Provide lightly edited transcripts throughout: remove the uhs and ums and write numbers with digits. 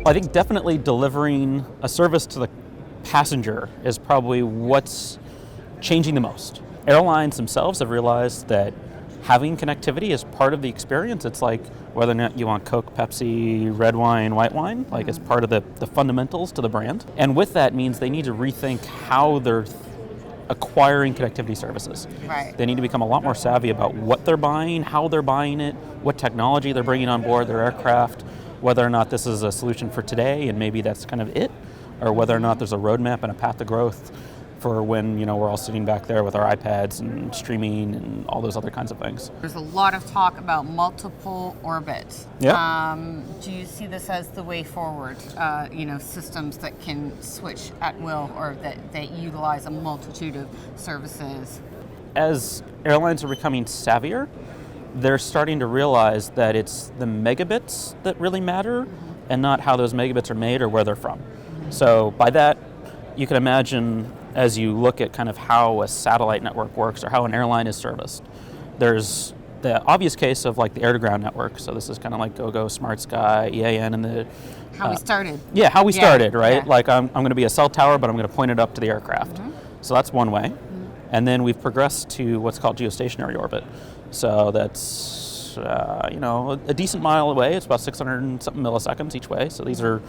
I think definitely delivering a service to the passenger is probably what's changing the most. Airlines themselves have realized that having connectivity is part of the experience. It's like whether or not you want Coke, Pepsi, red wine, white wine, like it's part of the fundamentals to the brand. And with that means they need to rethink how they're acquiring connectivity services. Right. They need to become a lot more savvy about what they're buying, how they're buying it, what technology they're bringing on board their aircraft, whether or not this is a solution for today and maybe that's kind of it, or whether or not there's a roadmap and a path to growth for when we're all sitting back there with our iPads and streaming and all those other kinds of things. There's a lot of talk about multiple orbits. Yeah. Do you see this as the way forward? Systems that can switch at will or that utilize a multitude of services? As airlines are becoming savvier, they're starting to realize that it's the megabits that really matter and not how those megabits are made or where they're from. So by that, you can imagine as you look at kind of how a satellite network works or how an airline is serviced. There's the obvious case of like the air-to-ground network. So this is kind of like GoGo, Smart Sky, EAN, and the... How we started. Yeah, how we started, right? Yeah. Like I'm going to be a cell tower, but I'm going to point it up to the aircraft. So that's one way. And then we've progressed to what's called geostationary orbit. So that's, a decent mile away. It's about 600 and something milliseconds each way. So these are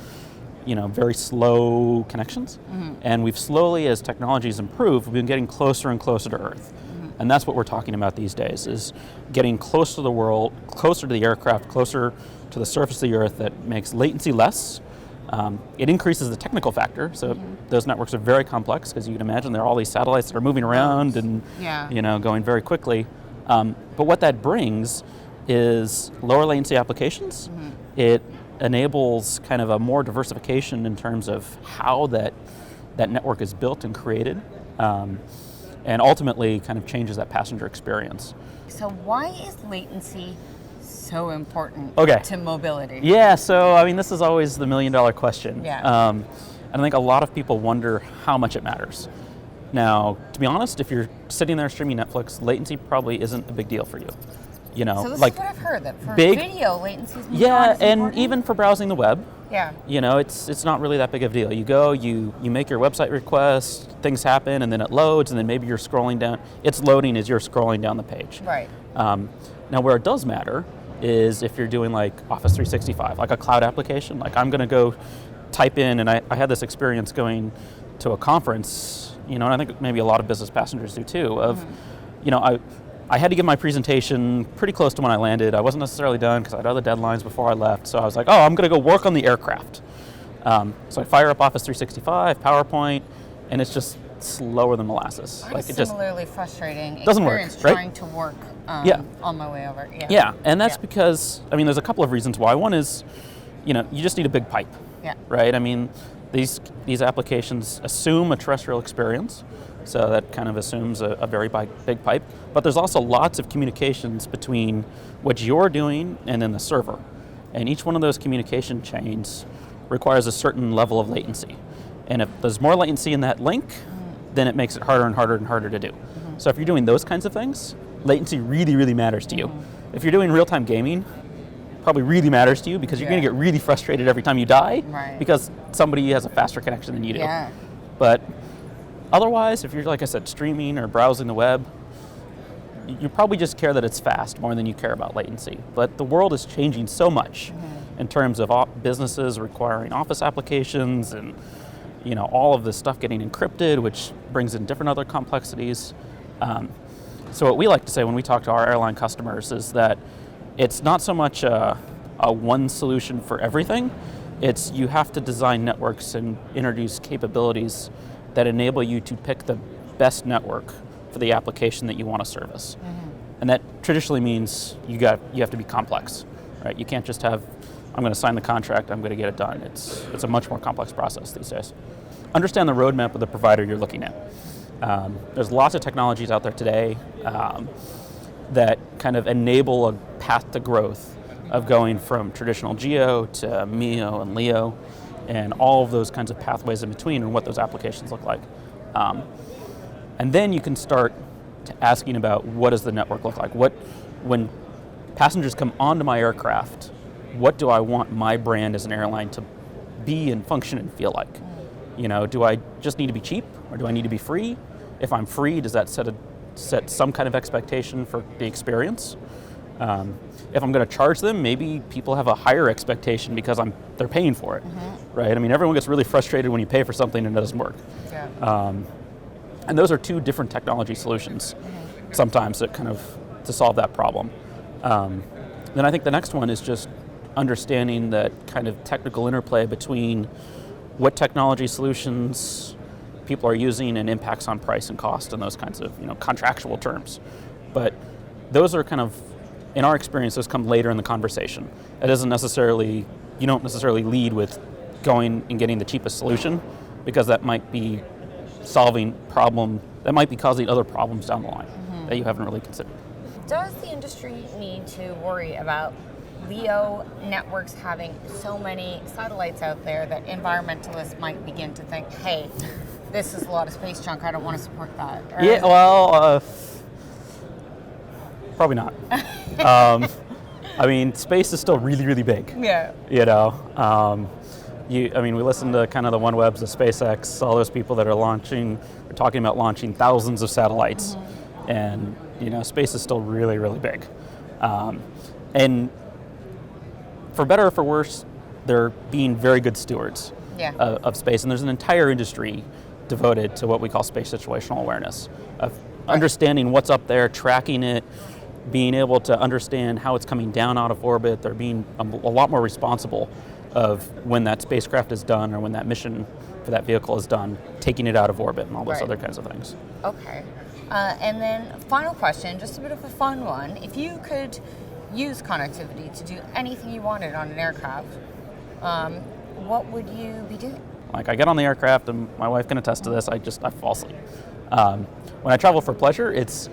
very slow connections. And we've slowly, as technologies improve, we've been getting closer and closer to Earth. And that's what we're talking about these days, is getting closer to the world, closer to the aircraft, closer to the surface of the Earth that makes latency less. It increases the technical factor, so those networks are very complex, because you can imagine there are all these satellites that are moving around and going very quickly. But what that brings is lower latency applications. It enables kind of a more diversification in terms of how that network is built and created, and ultimately kind of changes that passenger experience. So why is latency so important to mobility? Yeah, so I mean, this is always the $1 million question. Yeah. And I think a lot of people wonder how much it matters. Now, to be honest, if you're sitting there streaming Netflix, latency probably isn't a big deal for you. So this is what I've heard, that for video, latency is and even for browsing the web, Yeah. It's not really that big of a deal. You go, you make your website request, things happen, and then it loads, and then maybe you're scrolling down. It's loading as you're scrolling down the page. Right. Now, where it does matter is if you're doing like Office 365, like a cloud application. Like I'm going to go type in, and I had this experience going to a conference, and I think maybe a lot of business passengers do too, of, I had to give my presentation pretty close to when I landed. I wasn't necessarily done because I had other deadlines before I left. So I was like, I'm going to go work on the aircraft. So I fire up Office 365, PowerPoint, and it's just slower than molasses. Like it similarly frustrating doesn't experience work, right? Trying to work on my way over. Yeah, and that's because, there's a couple of reasons why. One is, you just need a big pipe, right? I mean, these applications assume a terrestrial experience. So that kind of assumes a very big pipe. But there's also lots of communications between what you're doing and then the server. And each one of those communication chains requires a certain level of latency. And if there's more latency in that link, then it makes it harder and harder and harder to do. So if you're doing those kinds of things, latency really, really matters to you. If you're doing real-time gaming, probably really matters to you because you're going to get really frustrated every time you die because somebody has a faster connection than you do. Yeah. But otherwise, if you're, like I said, streaming or browsing the web, you probably just care that it's fast more than you care about latency. But the world is changing so much in terms of businesses requiring Office applications and all of this stuff getting encrypted, which brings in different other complexities. So what we like to say when we talk to our airline customers is that it's not so much a one solution for everything. It's you have to design networks and introduce capabilities that enable you to pick the best network for the application that you want to service. And that traditionally means you have to be complex, right? You can't just have, I'm going to sign the contract, I'm going to get it done. It's a much more complex process these days. Understand the roadmap of the provider you're looking at. There's lots of technologies out there today that kind of enable a path to growth of going from traditional GEO to MEO and LEO and all of those kinds of pathways in between and what those applications look like. And then you can start asking about what does the network look like? When passengers come onto my aircraft, what do I want my brand as an airline to be and function and feel like? You know, do I just need to be cheap, or do I need to be free? If I'm free, does that set some kind of expectation for the experience? If I'm going to charge them, maybe people have a higher expectation because they're paying for it, right? I mean, everyone gets really frustrated when you pay for something and it doesn't work. Yeah. And those are two different technology solutions sometimes to solve that problem. Then I think the next one is just understanding that kind of technical interplay between what technology solutions people are using and impacts on price and cost and those kinds of contractual terms. But those are kind of, in our experience, those come later in the conversation. You don't necessarily lead with going and getting the cheapest solution, because that might be causing other problems down the line that you haven't really considered. Does the industry need to worry about LEO networks having so many satellites out there that environmentalists might begin to think, hey, this is a lot of space junk, I don't want to support that? Or Yeah, well, probably not. I mean, space is still really, really big. Yeah. We listen to kind of the OneWebs, the SpaceX, all those people that are talking about launching thousands of satellites. And, space is still really, really big. And for better or for worse, they're being very good stewards of space. And there's an entire industry devoted to what we call space situational awareness, of understanding what's up there, tracking it, being able to understand how it's coming down out of orbit. They're being a lot more responsible of when that spacecraft is done or when that mission for that vehicle is done, taking it out of orbit and all those other kinds of things. Okay. And then final question, just a bit of a fun one. If you could use connectivity to do anything you wanted on an aircraft, what would you be doing? Like, I get on the aircraft, and my wife can attest to this, I fall asleep. When I travel for pleasure, it's,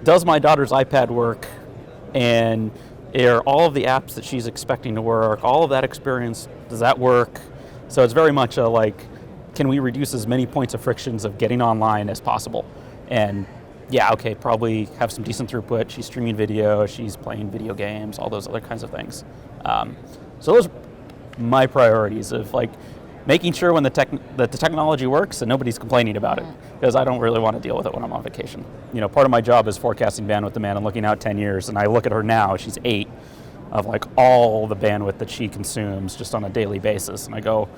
does my daughter's iPad work, and are all of the apps that she's expecting to work, all of that experience, does that work? So it's very much can we reduce as many points of frictions of getting online as possible? And probably have some decent throughput, she's streaming video, she's playing video games, all those other kinds of things. So those are my priorities of making sure when that the technology works and nobody's complaining about it, because I don't really want to deal with it when I'm on vacation. Part of my job is forecasting bandwidth demand and looking out 10 years, and I look at her now, she's 8, of all the bandwidth that she consumes just on a daily basis, and I go,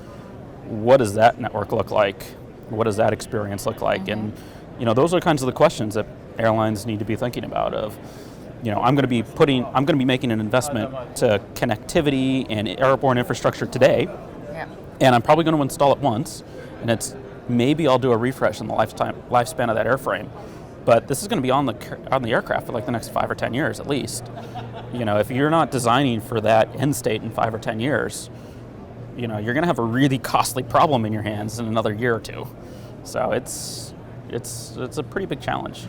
what does that network look like? What does that experience look like? And those are kinds of the questions that airlines need to be thinking about of, I'm going to be making an investment to connectivity and airborne infrastructure today. And I'm probably going to install it once, and maybe I'll do a refresh in the lifespan of that airframe. But this is going to be on the aircraft for the next 5 or 10 years at least. If you're not designing for that end state in 5 or 10 years, you're going to have a really costly problem in your hands in another year or two. So it's a pretty big challenge.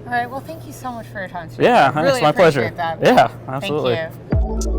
All right. Well, thank you so much for your time today. Yeah, really it's my pleasure. That. Yeah, absolutely. Thank you.